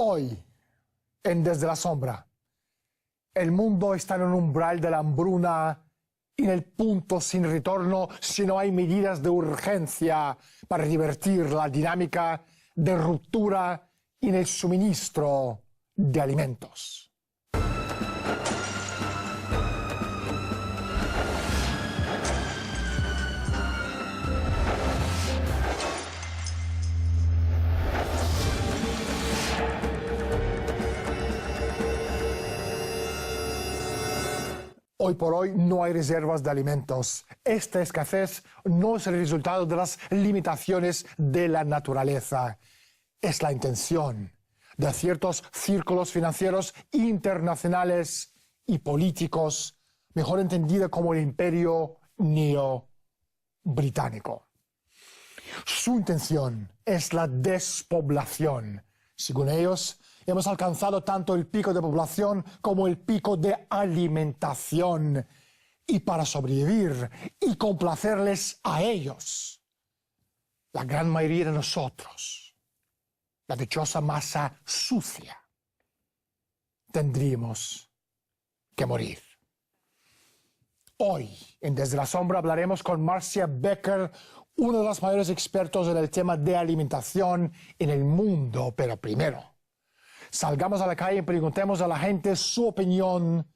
Hoy, en Desde la Sombra, el mundo está en un umbral de la hambruna y en el punto sin retorno si no hay medidas de urgencia para revertir la dinámica de ruptura en el suministro de alimentos. Hoy por hoy no hay reservas de alimentos. Esta escasez no es el resultado de las limitaciones de la naturaleza. Es la intención de ciertos círculos financieros internacionales y políticos, mejor entendida como el imperio neo-británico. Su intención es la despoblación. Según ellos, hemos alcanzado tanto el pico de población como el pico de alimentación. Y para sobrevivir y complacerles a ellos, la gran mayoría de nosotros, la dichosa masa sucia, tendríamos que morir. Hoy, en Desde la Sombra, hablaremos con Marcia Becker, uno de los mayores expertos en el tema de alimentación en el mundo. Pero primero, salgamos a la calle y preguntemos a la gente su opinión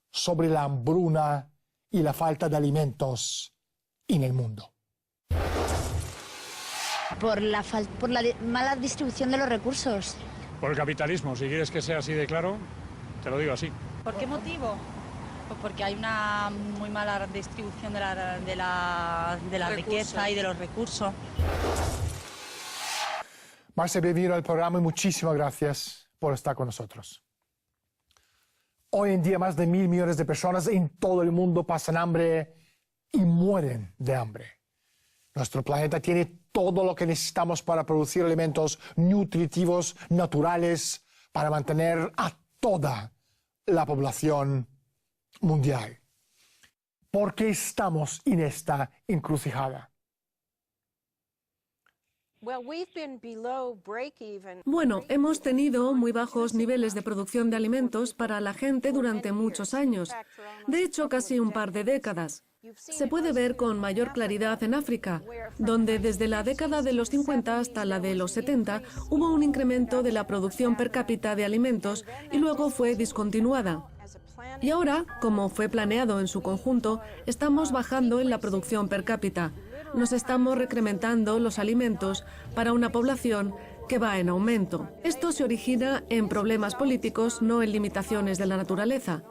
sobre la hambruna y la falta de alimentos en el mundo. Por la mala distribución de los recursos. Por el capitalismo. Si quieres que sea así de claro, te lo digo así. ¿Por qué motivo? Pues porque hay una muy mala distribución de la riqueza y de los recursos. Marcia, bienvenido al programa y muchísimas gracias por estar con nosotros. Hoy en día más de 1.000 millones de personas en todo el mundo pasan hambre y mueren de hambre. Nuestro planeta tiene todo lo que necesitamos para producir alimentos nutritivos, naturales, para mantener a toda la población mundial. ¿Por qué estamos en esta encrucijada? Bueno, hemos tenido muy bajos niveles de producción de alimentos para la gente durante muchos años. De hecho, casi un par de décadas. Se puede ver con mayor claridad en África, donde desde la década de los 50 hasta la de los 70 hubo un incremento de la producción per cápita de alimentos y luego fue discontinuada. Y ahora, como fue planeado en su conjunto, estamos bajando en la producción per cápita. Nos estamos recrementando los alimentos para una población que va en aumento. Esto se origina en problemas políticos, no en limitaciones de la naturaleza.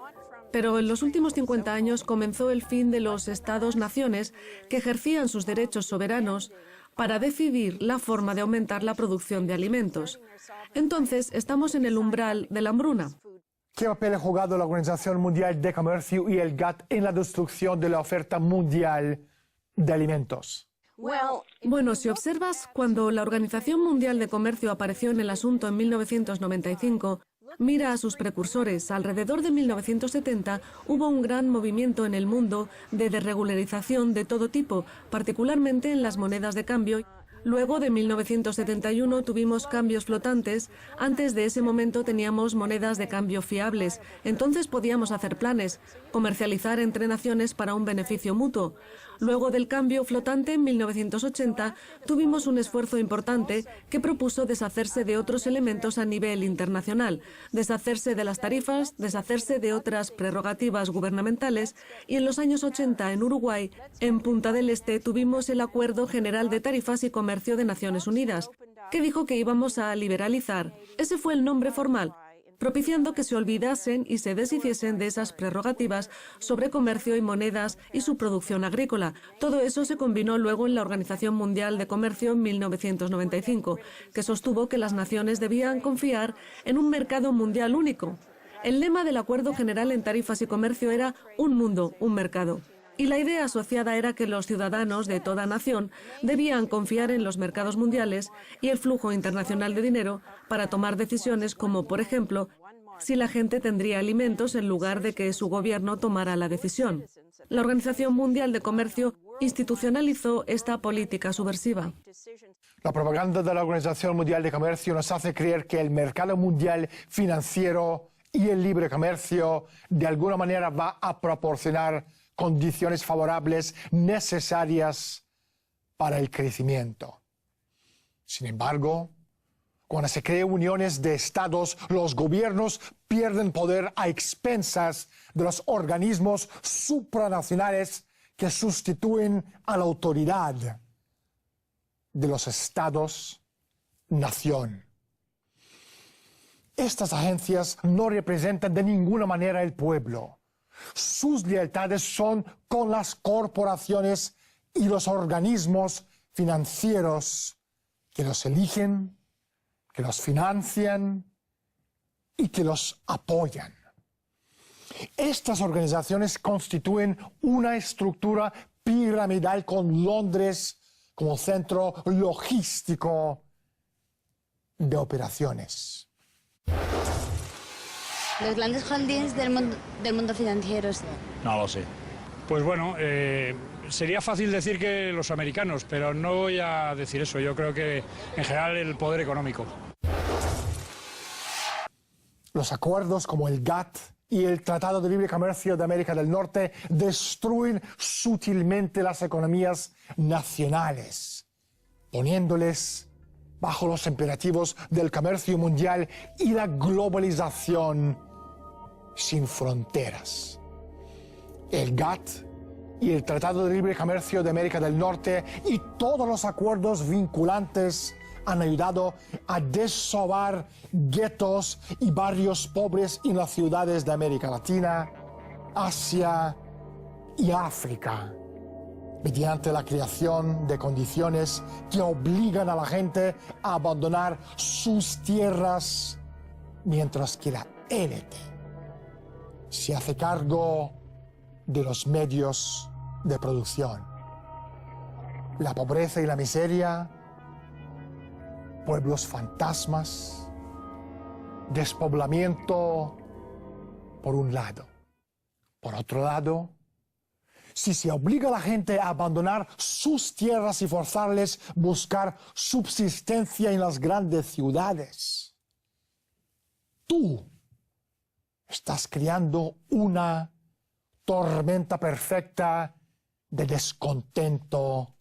Pero en los últimos 50 años comenzó el fin de los Estados-naciones que ejercían sus derechos soberanos para decidir la forma de aumentar la producción de alimentos. Entonces, estamos en el umbral de la hambruna. ¿Qué papel ha jugado la Organización Mundial de Comercio y el GATT en la destrucción de la oferta mundial de alimentos? Bueno, si observas, cuando la Organización Mundial de Comercio apareció en el asunto en 1995, mira a sus precursores. Alrededor de 1970 hubo un gran movimiento en el mundo de desregularización de todo tipo, particularmente en las monedas de cambio. Luego de 1971 tuvimos cambios flotantes. Antes de ese momento teníamos monedas de cambio fiables. Entonces podíamos hacer planes, comercializar entre naciones para un beneficio mutuo. Luego del cambio flotante en 1980 tuvimos un esfuerzo importante que propuso deshacerse de otros elementos a nivel internacional, deshacerse de las tarifas, deshacerse de otras prerrogativas gubernamentales, y en los años 80 en Uruguay, en Punta del Este, tuvimos el Acuerdo General de Tarifas y Comercio de Naciones Unidas, que dijo que íbamos a liberalizar. Ese fue el nombre formal, propiciando que se olvidasen y se deshiciesen de esas prerrogativas sobre comercio y monedas y su producción agrícola. Todo eso se combinó luego en la Organización Mundial de Comercio en 1995, que sostuvo que las naciones debían confiar en un mercado mundial único. El lema del Acuerdo General en Tarifas y Comercio era «Un mundo, un mercado». Y la idea asociada era que los ciudadanos de toda nación debían confiar en los mercados mundiales y el flujo internacional de dinero para tomar decisiones como, por ejemplo, si la gente tendría alimentos en lugar de que su gobierno tomara la decisión. La Organización Mundial de Comercio institucionalizó esta política subversiva. La propaganda de la Organización Mundial de Comercio nos hace creer que el mercado mundial financiero y el libre comercio de alguna manera va a proporcionar condiciones favorables necesarias para el crecimiento. Sin embargo, cuando se crean uniones de estados, los gobiernos pierden poder a expensas de los organismos supranacionales que sustituyen a la autoridad de los estados-nación. Estas agencias no representan de ninguna manera el pueblo. Sus lealtades son con las corporaciones y los organismos financieros que los eligen, que los financian y que los apoyan. Estas organizaciones constituyen una estructura piramidal con Londres como centro logístico de operaciones. Los grandes holdings del mundo financiero. No lo sé. Pues bueno, sería fácil decir que los americanos, pero no voy a decir eso. Yo creo que en general el poder económico. Los acuerdos como el GATT y el Tratado de Libre Comercio de América del Norte destruyen sutilmente las economías nacionales, poniéndoles bajo los imperativos del comercio mundial y la globalización sin fronteras. El GATT y el Tratado de Libre Comercio de América del Norte y todos los acuerdos vinculantes han ayudado a desovar guetos y barrios pobres en las ciudades de América Latina, Asia y África, mediante la creación de condiciones que obligan a la gente a abandonar sus tierras, mientras que la élite se hace cargo de los medios de producción. La pobreza y la miseria, pueblos fantasmas, despoblamiento por un lado. Por otro lado, si se obliga a la gente a abandonar sus tierras y forzarles a buscar subsistencia en las grandes ciudades, tú estás creando una tormenta perfecta de descontento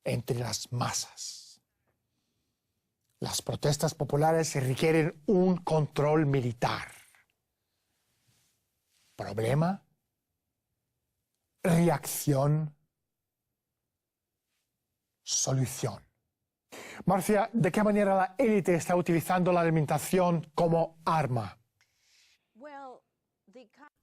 entre las masas. Las protestas populares requieren un control militar. Problema, reacción, solución. Marcia, ¿de qué manera la élite está utilizando la alimentación como arma?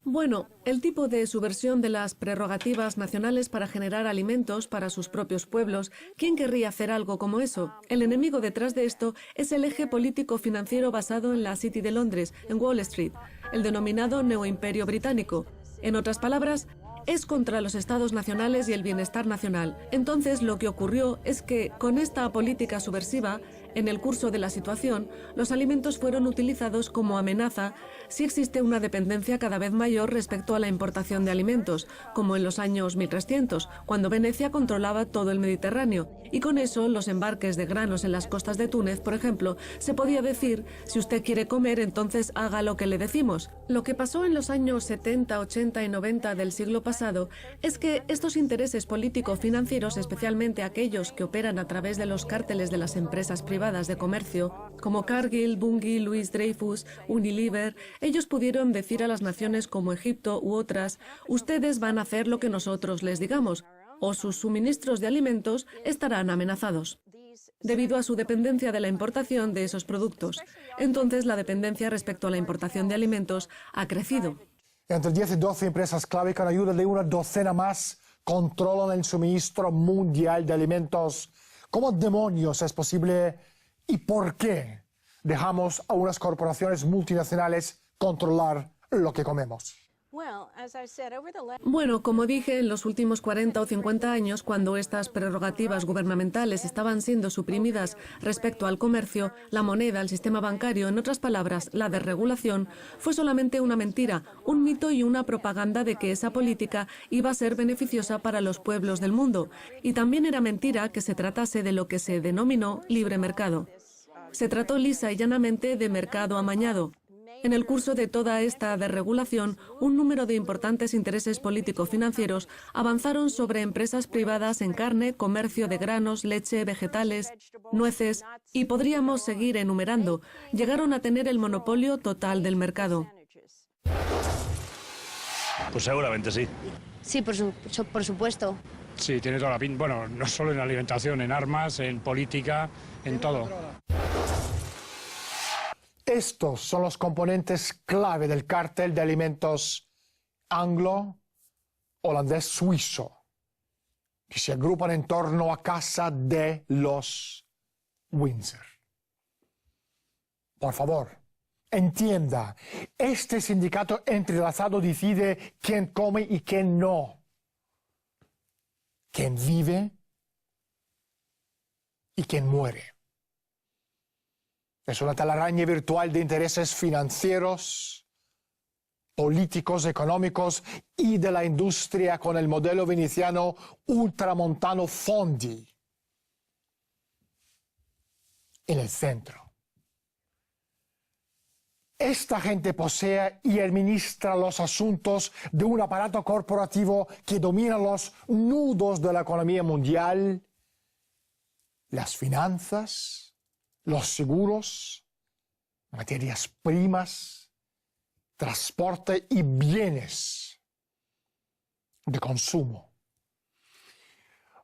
Bueno, el tipo de subversión de las prerrogativas nacionales para generar alimentos para sus propios pueblos. ¿Quién querría hacer algo como eso? El enemigo detrás de esto es el eje político-financiero basado en la City de Londres, en Wall Street, el denominado neoimperio británico. En otras palabras, es contra los estados nacionales y el bienestar nacional. Entonces, lo que ocurrió es que, con esta política subversiva, en el curso de la situación, los alimentos fueron utilizados como amenaza si existe una dependencia cada vez mayor respecto a la importación de alimentos, como en los años 1300, cuando Venecia controlaba todo el Mediterráneo. Y con eso, los embarques de granos en las costas de Túnez, por ejemplo, se podía decir, si usted quiere comer, entonces haga lo que le decimos. Lo que pasó en los años 70, 80 y 90 del siglo pasado es que estos intereses político-financieros, especialmente aquellos que operan a través de los cárteles de las empresas privadas de comercio, como Cargill, Bunge, Louis Dreyfus, Unilever, ellos pudieron decir a las naciones como Egipto u otras, ustedes van a hacer lo que nosotros les digamos, o sus suministros de alimentos estarán amenazados, debido a su dependencia de la importación de esos productos. Entonces, la dependencia respecto a la importación de alimentos ha crecido. Entre 10 y 12 empresas clave con ayuda de una docena más controlan el suministro mundial de alimentos. ¿Cómo demonios es posible y por qué dejamos a unas corporaciones multinacionales controlar lo que comemos? Bueno, como dije, en los últimos 40 o 50 años, cuando estas prerrogativas gubernamentales estaban siendo suprimidas respecto al comercio, la moneda, el sistema bancario, en otras palabras, la desregulación, fue solamente una mentira, un mito y una propaganda de que esa política iba a ser beneficiosa para los pueblos del mundo. Y también era mentira que se tratase de lo que se denominó libre mercado. Se trató lisa y llanamente de mercado amañado. En el curso de toda esta desregulación, un número de importantes intereses político-financieros avanzaron sobre empresas privadas en carne, comercio de granos, leche, vegetales, nueces, y podríamos seguir enumerando. Llegaron a tener el monopolio total del mercado. Pues seguramente sí. Sí, por supuesto. Sí, tiene toda la pinta. Bueno, no solo en alimentación, en armas, en política, en todo. Estos son los componentes clave del cártel de alimentos anglo-holandés-suizo, que se agrupan en torno a casa de los Windsor. Por favor, entienda, este sindicato entrelazado decide quién come y quién no, quién vive y quién muere. Es una telaraña virtual de intereses financieros, políticos, económicos y de la industria con el modelo veneciano ultramontano Fondi en el centro. Esta gente posee y administra los asuntos de un aparato corporativo que domina los nudos de la economía mundial, las finanzas, los seguros, materias primas, transporte y bienes de consumo.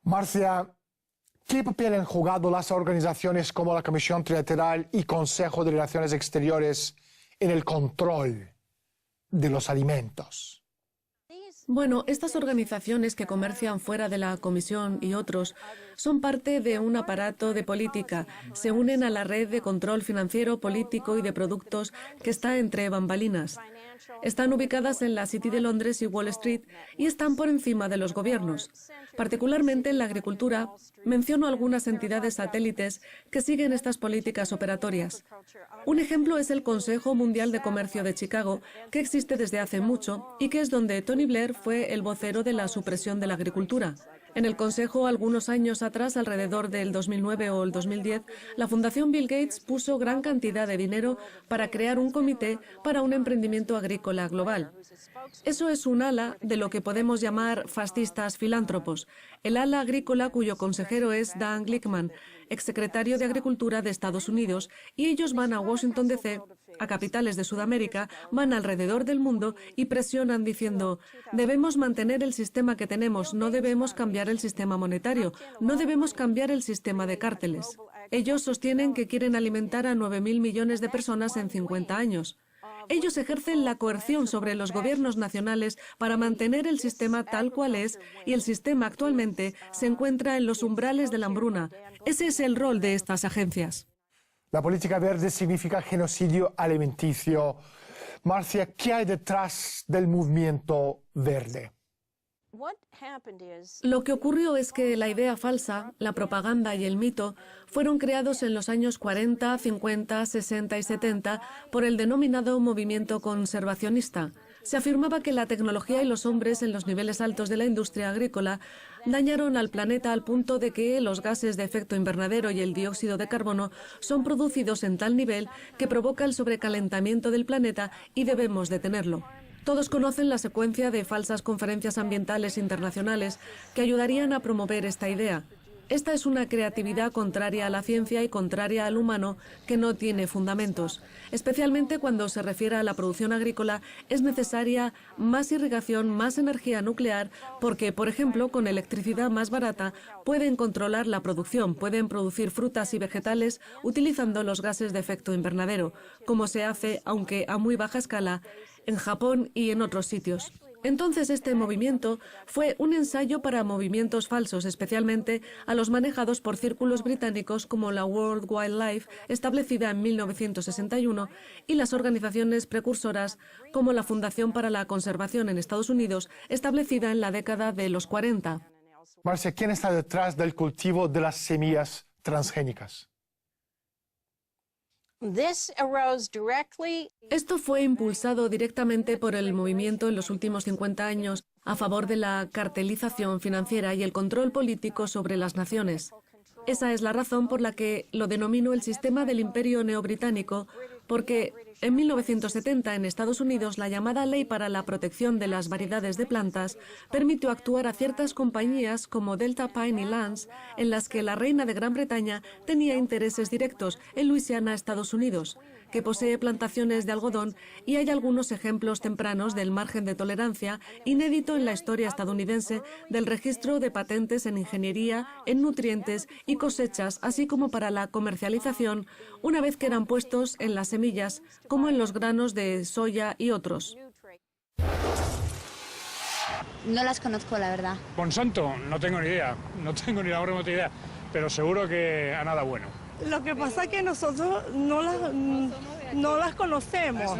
Marcia, ¿qué papel han jugado las organizaciones como la Comisión Trilateral y Consejo de Relaciones Exteriores en el control de los alimentos? Bueno, estas organizaciones que comercian fuera de la Comisión y otros son parte de un aparato de política. Se unen a la red de control financiero, político y de productos que está entre bambalinas. Están ubicadas en la City de Londres y Wall Street y están por encima de los gobiernos. Particularmente en la agricultura, menciono algunas entidades satélites que siguen estas políticas operatorias. Un ejemplo es el Consejo Mundial de Comercio de Chicago, que existe desde hace mucho y que es donde Tony Blair fue el vocero de la supresión de la agricultura. En el Consejo, algunos años atrás, alrededor del 2009 o el 2010, la Fundación Bill Gates puso gran cantidad de dinero para crear un comité para un emprendimiento agrícola global. Eso es un ala de lo que podemos llamar fascistas filántropos, el ala agrícola cuyo consejero es Dan Glickman, exsecretario de Agricultura de Estados Unidos, y ellos van a Washington DC, a capitales de Sudamérica, van alrededor del mundo y presionan diciendo: debemos mantener el sistema que tenemos, no debemos cambiar el sistema monetario, no debemos cambiar el sistema de cárteles. Ellos sostienen que quieren alimentar a 9.000 millones de personas en 50 años. Ellos ejercen la coerción sobre los gobiernos nacionales para mantener el sistema tal cual es, y el sistema actualmente se encuentra en los umbrales de la hambruna. Ese es el rol de estas agencias. La política verde significa genocidio alimenticio. Marcia, ¿qué hay detrás del movimiento verde? Lo que ocurrió es que la idea falsa, la propaganda y el mito fueron creados en los años 40, 50, 60 y 70 por el denominado movimiento conservacionista. Se afirmaba que la tecnología y los hombres en los niveles altos de la industria agrícola dañaron al planeta al punto de que los gases de efecto invernadero y el dióxido de carbono son producidos en tal nivel que provoca el sobrecalentamiento del planeta y debemos detenerlo. Todos conocen la secuencia de falsas conferencias ambientales internacionales que ayudarían a promover esta idea. Esta es una creatividad contraria a la ciencia y contraria al humano que no tiene fundamentos. Especialmente cuando se refiere a la producción agrícola, es necesaria más irrigación, más energía nuclear, porque, por ejemplo, con electricidad más barata pueden controlar la producción, pueden producir frutas y vegetales utilizando los gases de efecto invernadero, como se hace, aunque a muy baja escala, en Japón y en otros sitios. Entonces este movimiento fue un ensayo para movimientos falsos, especialmente a los manejados por círculos británicos como la World Wildlife, establecida en 1961, y las organizaciones precursoras como la Fundación para la Conservación en Estados Unidos, establecida en la década de los 40. Marcia, ¿quién está detrás del cultivo de las semillas transgénicas? Esto fue impulsado directamente por el movimiento en los últimos 50 años a favor de la cartelización financiera y el control político sobre las naciones. Esa es la razón por la que lo denomino el sistema del imperio neobritánico, porque en 1970 en Estados Unidos la llamada Ley para la Protección de las Variedades de Plantas permitió actuar a ciertas compañías como Delta Pine y Lance, en las que la reina de Gran Bretaña tenía intereses directos en Luisiana, Estados Unidos, que posee plantaciones de algodón, y hay algunos ejemplos tempranos del margen de tolerancia inédito en la historia estadounidense del registro de patentes en ingeniería, en nutrientes y cosechas, así como para la comercialización, una vez que eran puestos en las semillas, como en los granos de soya y otros. No las conozco, la verdad. Monsanto, no tengo ni idea, no tengo ni la más remota idea, pero seguro que a nada bueno. Lo que pasa es que nosotros no las conocemos.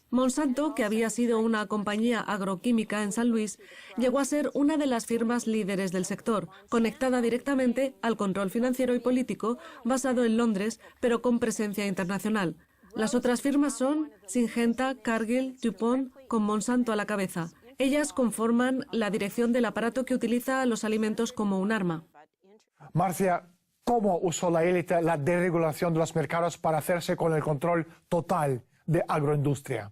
Monsanto, que había sido una compañía agroquímica en San Luis, llegó a ser una de las firmas líderes del sector, conectada directamente al control financiero y político, basado en Londres, pero con presencia internacional. Las otras firmas son Syngenta, Cargill, DuPont, con Monsanto a la cabeza. Ellas conforman la dirección del aparato que utiliza los alimentos como un arma. Marcia, ¿cómo usó la élite la desregulación de los mercados para hacerse con el control total de agroindustria?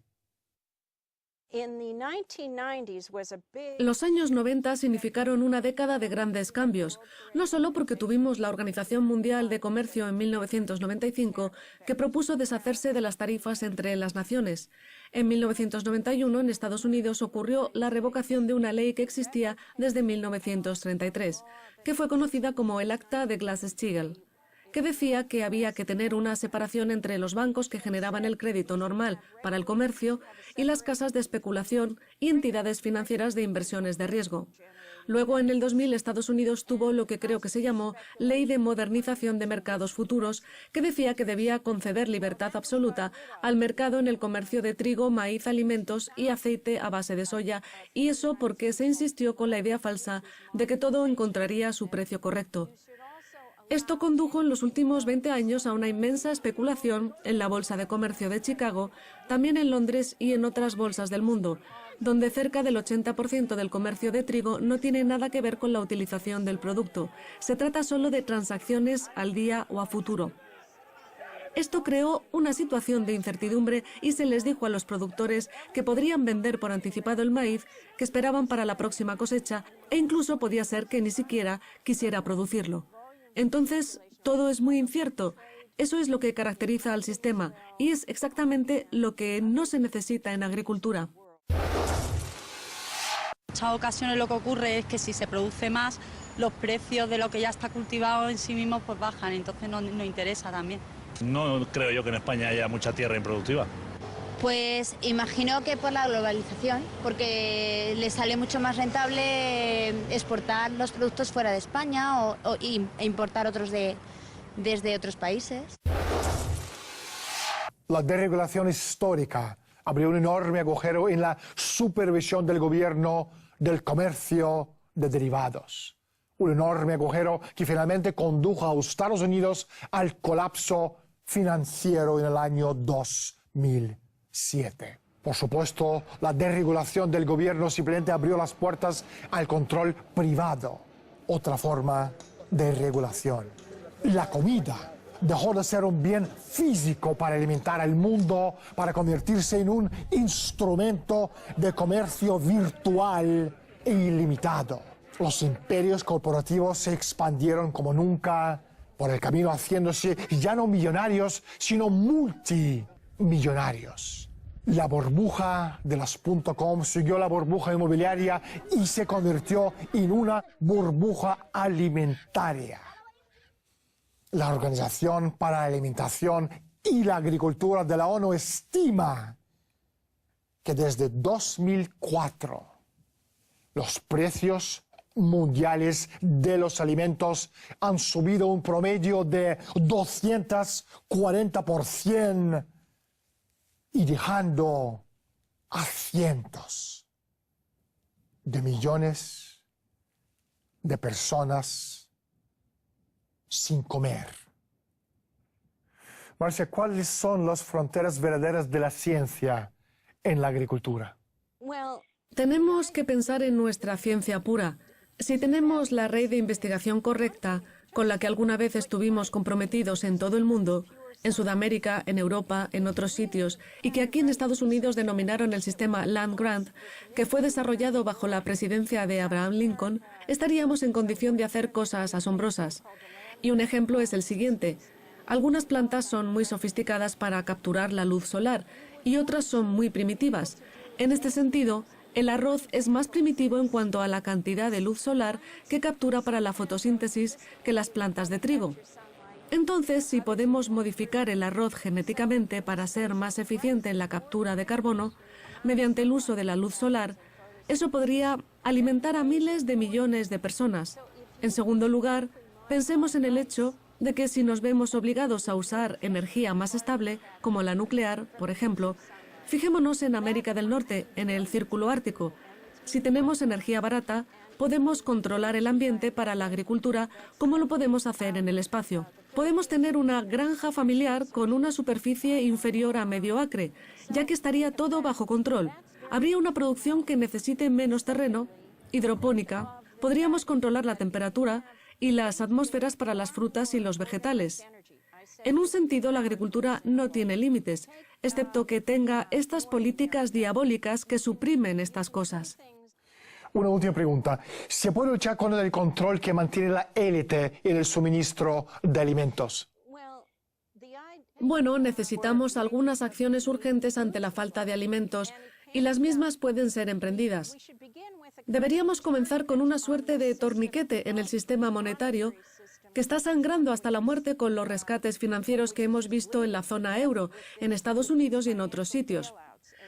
Los años 90 significaron una década de grandes cambios, no solo porque tuvimos la Organización Mundial de Comercio en 1995, que propuso deshacerse de las tarifas entre las naciones. En 1991, en Estados Unidos, ocurrió la revocación de una ley que existía desde 1933, que fue conocida como el Acta de Glass-Steagall, que decía que había que tener una separación entre los bancos que generaban el crédito normal para el comercio y las casas de especulación y entidades financieras de inversiones de riesgo. Luego, en el 2000, Estados Unidos tuvo lo que creo que se llamó Ley de Modernización de Mercados Futuros, que decía que debía conceder libertad absoluta al mercado en el comercio de trigo, maíz, alimentos y aceite a base de soya, y eso porque se insistió con la idea falsa de que todo encontraría su precio correcto. Esto condujo en los últimos 20 años a una inmensa especulación en la Bolsa de Comercio de Chicago, también en Londres y en otras bolsas del mundo, donde cerca del 80% del comercio de trigo no tiene nada que ver con la utilización del producto. Se trata solo de transacciones al día o a futuro. Esto creó una situación de incertidumbre y se les dijo a los productores que podrían vender por anticipado el maíz que esperaban para la próxima cosecha, e incluso podía ser que ni siquiera quisiera producirlo. Entonces, todo es muy incierto. Eso es lo que caracteriza al sistema y es exactamente lo que no se necesita en agricultura. En muchas ocasiones lo que ocurre es que si se produce más, los precios de lo que ya está cultivado en sí mismos pues bajan, entonces no interesa también. No creo yo que en España haya mucha tierra improductiva. Pues imagino que por la globalización, porque le sale mucho más rentable exportar los productos fuera de España e importar otros desde otros países. La desregulación histórica abrió un enorme agujero en la supervisión del gobierno del comercio de derivados. Un enorme agujero que finalmente condujo a Estados Unidos al colapso financiero en el año 2007. Por supuesto, la desregulación del gobierno simplemente abrió las puertas al control privado, otra forma de regulación. La comida dejó de ser un bien físico para alimentar al mundo, para convertirse en un instrumento de comercio virtual e ilimitado. Los imperios corporativos se expandieron como nunca por el camino, haciéndose ya no millonarios, sino multimillonarios. La burbuja de las .com siguió la burbuja inmobiliaria y se convirtió en una burbuja alimentaria. La Organización para la Alimentación y la Agricultura de la ONU estima que desde 2004 los precios mundiales de los alimentos han subido un promedio de 240% y dejando a cientos de millones de personas sin comer. Marcia, ¿cuáles son las fronteras verdaderas de la ciencia en la agricultura? Tenemos que pensar en nuestra ciencia pura. Si tenemos la red de investigación correcta, con la que alguna vez estuvimos comprometidos en todo el mundo, en Sudamérica, en Europa, en otros sitios, y que aquí en Estados Unidos denominaron el sistema Land Grant, que fue desarrollado bajo la presidencia de Abraham Lincoln, estaríamos en condición de hacer cosas asombrosas. Y un ejemplo es el siguiente. Algunas plantas son muy sofisticadas para capturar la luz solar y otras son muy primitivas. En este sentido, el arroz es más primitivo en cuanto a la cantidad de luz solar que captura para la fotosíntesis que las plantas de trigo. Entonces, si podemos modificar el arroz genéticamente para ser más eficiente en la captura de carbono, mediante el uso de la luz solar, eso podría alimentar a miles de millones de personas. En segundo lugar, pensemos en el hecho de que si nos vemos obligados a usar energía más estable, como la nuclear, por ejemplo, fijémonos en América del Norte, en el Círculo Ártico. Si tenemos energía barata, podemos controlar el ambiente para la agricultura como lo podemos hacer en el espacio. Podemos tener una granja familiar con una superficie inferior a medio acre, ya que estaría todo bajo control. Habría una producción que necesite menos terreno, hidropónica. Podríamos controlar la temperatura y las atmósferas para las frutas y los vegetales. En un sentido, la agricultura no tiene límites, excepto que tenga estas políticas diabólicas que suprimen estas cosas. Una última pregunta. ¿Se puede luchar contra el control que mantiene la élite en el suministro de alimentos? Bueno, necesitamos algunas acciones urgentes ante la falta de alimentos y las mismas pueden ser emprendidas. Deberíamos comenzar con una suerte de torniquete en el sistema monetario que está sangrando hasta la muerte con los rescates financieros que hemos visto en la zona euro, en Estados Unidos y en otros sitios.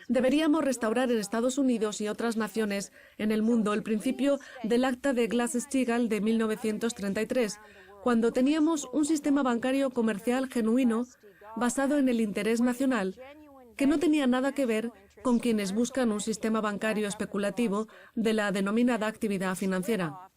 Deberíamos restaurar en Estados Unidos y otras naciones en el mundo el principio del Acta de Glass-Steagall de 1933, cuando teníamos un sistema bancario comercial genuino basado en el interés nacional, que no tenía nada que ver con quienes buscan un sistema bancario especulativo de la denominada actividad financiera.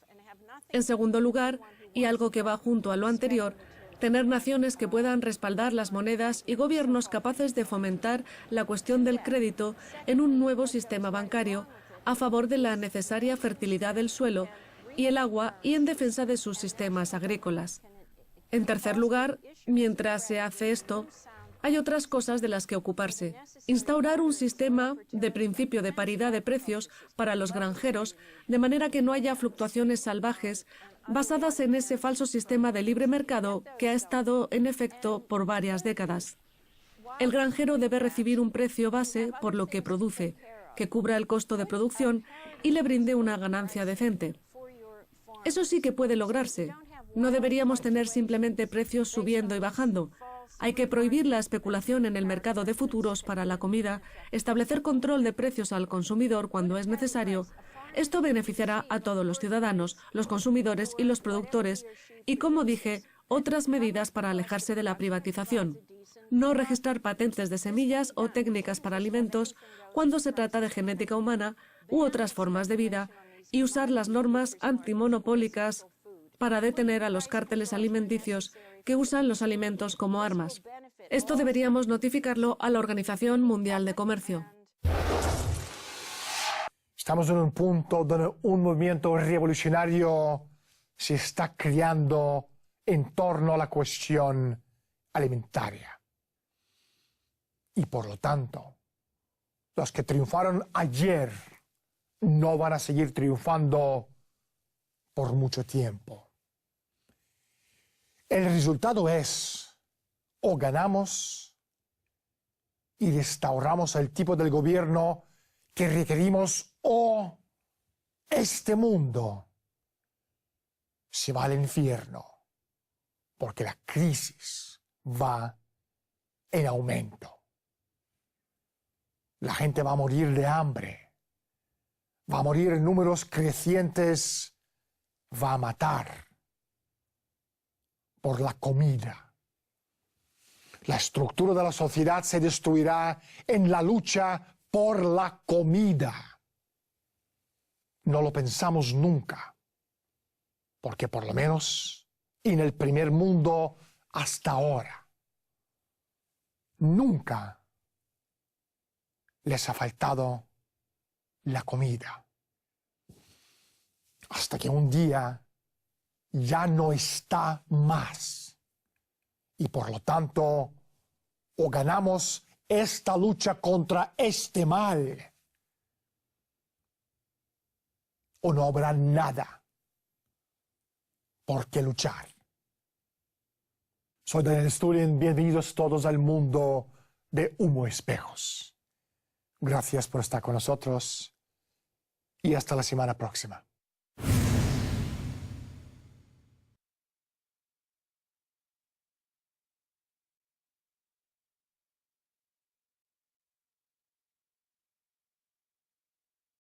En segundo lugar, y algo que va junto a lo anterior, tener naciones que puedan respaldar las monedas y gobiernos capaces de fomentar la cuestión del crédito en un nuevo sistema bancario a favor de la necesaria fertilidad del suelo y el agua y en defensa de sus sistemas agrícolas. En tercer lugar, mientras se hace esto, hay otras cosas de las que ocuparse. Instaurar un sistema de principio de paridad de precios para los granjeros, de manera que no haya fluctuaciones salvajes basadas en ese falso sistema de libre mercado que ha estado en efecto por varias décadas. El granjero debe recibir un precio base por lo que produce, que cubra el costo de producción y le brinde una ganancia decente. Eso sí que puede lograrse. No deberíamos tener simplemente precios subiendo y bajando. Hay que prohibir la especulación en el mercado de futuros para la comida, establecer control de precios al consumidor cuando es necesario. Esto beneficiará a todos los ciudadanos, los consumidores y los productores, y, como dije, otras medidas para alejarse de la privatización. No registrar patentes de semillas o técnicas para alimentos cuando se trata de genética humana u otras formas de vida, y usar las normas antimonopólicas para detener a los cárteles alimenticios que usan los alimentos como armas. Esto deberíamos notificarlo a la Organización Mundial de Comercio. Estamos en un punto donde un movimiento revolucionario se está creando en torno a la cuestión alimentaria. Y por lo tanto, los que triunfaron ayer no van a seguir triunfando por mucho tiempo. El resultado es, o ganamos y restauramos el tipo del gobierno que requerimos, o este mundo se va al infierno, porque la crisis va en aumento. La gente va a morir de hambre, va a morir en números crecientes, va a matar por la comida. La estructura de la sociedad se destruirá en la lucha por la comida. No lo pensamos nunca, porque por lo menos en el primer mundo hasta ahora, nunca les ha faltado la comida. Hasta que un día ya no está más. Y por lo tanto, o ganamos esta lucha contra este mal, o no habrá nada por qué luchar. Soy Daniel Stulin, bienvenidos todos al mundo de Humo Espejos. Gracias por estar con nosotros y hasta la semana próxima.